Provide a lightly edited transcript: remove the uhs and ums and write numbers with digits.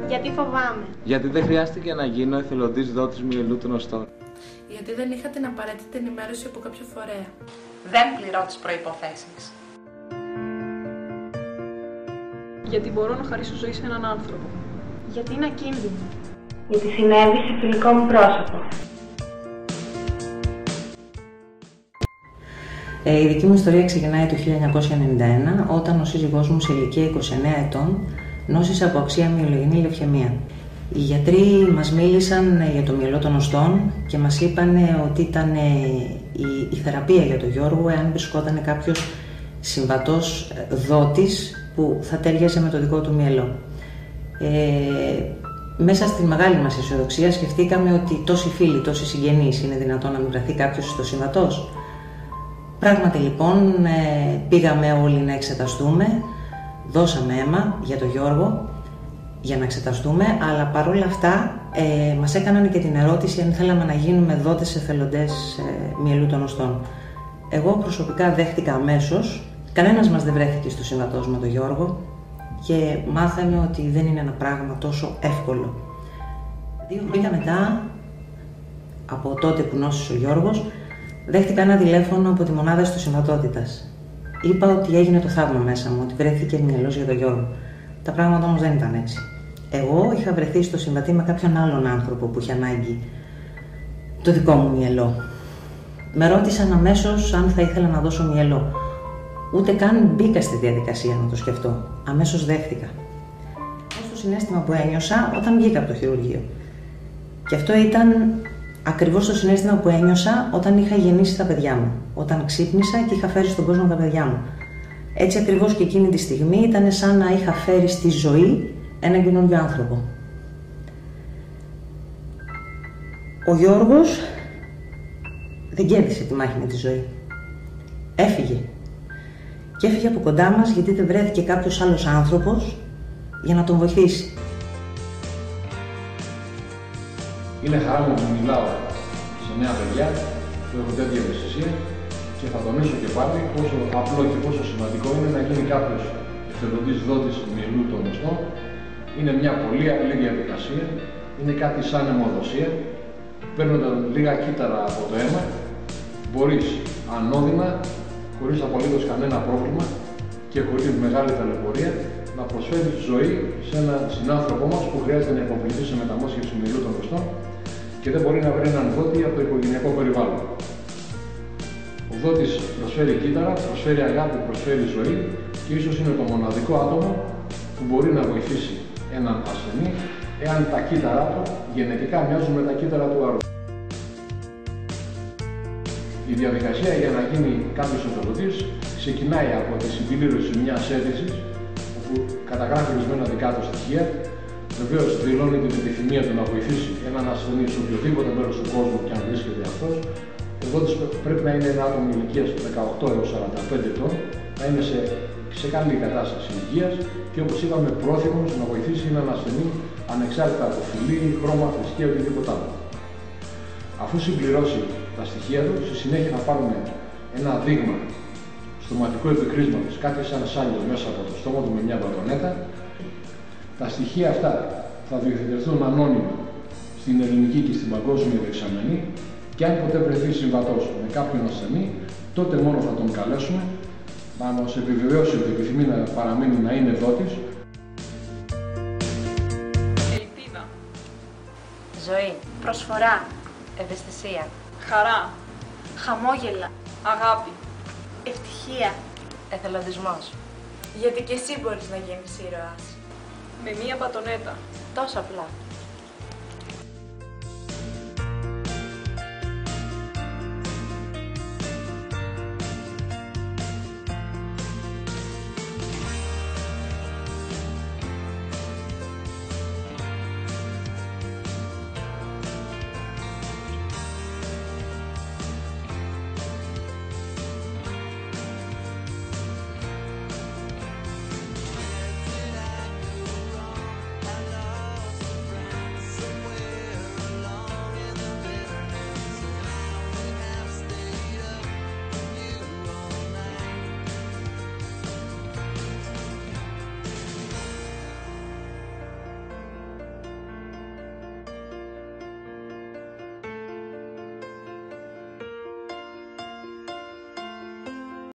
Γιατί φοβάμαι. Γιατί δεν χρειάστηκε να γίνω εθελοντής δότης μυελού των οστών. Γιατί δεν είχα την απαραίτητη ενημέρωση από κάποιο φορέα. Δεν πληρώ τις προϋποθέσεις. Γιατί μπορώ να χαρίσω ζωή σε έναν άνθρωπο. Γιατί είναι ακίνδυνο. Γιατί συνέβη σε φιλικό μου πρόσωπο. Η δική μου ιστορία ξεκινάει το 1991, όταν ο σύζυγός μου σε ηλικία 29 ετών νόσησε από αξία μυελογενή λευκαιμία. Οι γιατροί μας μίλησαν για το μυελό των οστών και μας είπαν ότι ήταν η θεραπεία για τον Γιώργο εάν βρισκόταν κάποιος συμβατός δότης που θα ταιριάζει με το δικό του μυελό. Μέσα στη μεγάλη μας αισιοδοξία σκεφτήκαμε ότι τόσοι φίλοι, τόσοι συγγενείς είναι δυνατόν να μην βρεθεί κάποιος στο συμβατός. Πράγματι λοιπόν πήγαμε όλοι να εξεταστούμε, δώσαμε αίμα για τον Γιώργο για να εξεταστούμε, αλλά παρόλα αυτά μας έκαναν και την ερώτηση αν θέλαμε να γίνουμε δότες εθελοντές μυελού των οστών. Εγώ προσωπικά δέχτηκα αμέσως, κανένας μας δεν βρέθηκε στο συμβατός με τον Γιώργο και μάθαμε ότι δεν είναι ένα πράγμα τόσο εύκολο. 2 χρόνια μετά, από τότε που νόσησε ο Γιώργος, δέχτηκα ένα τηλέφωνο από τη μονάδα ιστοσυμβατότητας. Είπα ότι έγινε το θαύμα μέσα μου, ότι βρέθηκε μυελός για τον Γιώργο. Τα πράγματα όμως δεν ήταν έτσι. Εγώ είχα βρεθεί στο συμβατή με κάποιον άλλον άνθρωπο που είχε ανάγκη το δικό μου μυελό. Με ρώτησαν αμέσως αν θα ήθελα να δώσω μυελό. Ούτε καν μπήκα στη διαδικασία να το σκεφτώ. Αμέσως δέχτηκα. Αυτό το συναίσθημα που ένιωσα όταν βγήκα από το χειρουργείο. Και αυτό ήταν ακριβώς το συναίσθημα που ένιωσα όταν είχα γεννήσει τα παιδιά μου. Όταν ξύπνησα και είχα φέρει στον κόσμο τα παιδιά μου. Έτσι ακριβώς και εκείνη τη στιγμή ήταν σαν να είχα φέρει στη ζωή έναν καινούριο άνθρωπο. Ο Γιώργος δεν κέρδισε τη μάχη με τη ζωή. Έφυγε. Και έφυγε από κοντά μας γιατί δεν βρέθηκε κάποιος άλλος άνθρωπος για να τον βοηθήσει. Είναι χαρά μου που μιλάω σε νέα παιδιά που έχουν τέτοια ευαισθησία και θα τονίσω και πάλι πόσο απλό και πόσο σημαντικό είναι να γίνει κάποιος εθελοντής δότης μυελού των οστών. Είναι μια πολύ απλή διαδικασία, είναι κάτι σαν αιμοδοσία. Παίρνοντα λίγα κύτταρα από το αίμα, μπορείς ανώδυνα, χωρίς απολύτως κανένα πρόβλημα και χωρίς μεγάλη ταλαιπωρία, να προσφέρεις ζωή σε έναν συνάνθρωπό μας που χρειάζεται να υποβληθεί σε μεταμόσχευση μυελού των οστών και δεν μπορεί να βρει έναν δότη από το οικογενειακό περιβάλλον. Ο δότης προσφέρει κύτταρα, προσφέρει αγάπη, προσφέρει ζωή και ίσως είναι το μοναδικό άτομο που μπορεί να βοηθήσει έναν ασθενή εάν τα κύτταρά του γενετικά μοιάζουν με τα κύτταρα του άλλου. Η διαδικασία για να γίνει κάποιος εθελοντής ξεκινάει από τη συμπλήρωση μιας αίτησης όπου καταγράφει ορισμένα δικά του στοιχεία. Βεβαίως δηλώνει την επιθυμία του να βοηθήσει έναν ασθενή σε οποιοδήποτε μέρος του κόσμου και αν βρίσκεται αυτός. Ο δότης πρέπει να είναι ένα άτομο ηλικίας 18 έως 45 ετών, να είναι σε καλή κατάσταση υγείας και όπως είπαμε πρόθυμος να βοηθήσει έναν ασθενή ανεξάρτητα από φυλή, χρώμα, θρησκεία ή οτιδήποτε άλλο. Αφού συμπληρώσει τα στοιχεία του, στη συνέχεια θα πάρουμε ένα δείγμα στοματικού επικρίσματος, κάτι σαν σάλιο μέσα από το στόμα του με μια μπατονέτα. Τα στοιχεία αυτά θα διοχετευτούν ανώνυμα στην ελληνική και στην παγκόσμια δεξαμενή και αν ποτέ βρεθεί συμβατός με κάποιον ασθενή, τότε μόνο θα τον καλέσουμε να μας επιβεβαιώσει ότι επιθυμεί να παραμείνει να είναι δότης. Ελπίδα. Ζωή. Προσφορά. Ευαισθησία. Χαρά. Χαμόγελα. Αγάπη. Ευτυχία. Εθελοντισμός. Γιατί και εσύ μπορείς να γίνεις ήρωας. Με μία μπατονέτα. Τόσο απλά.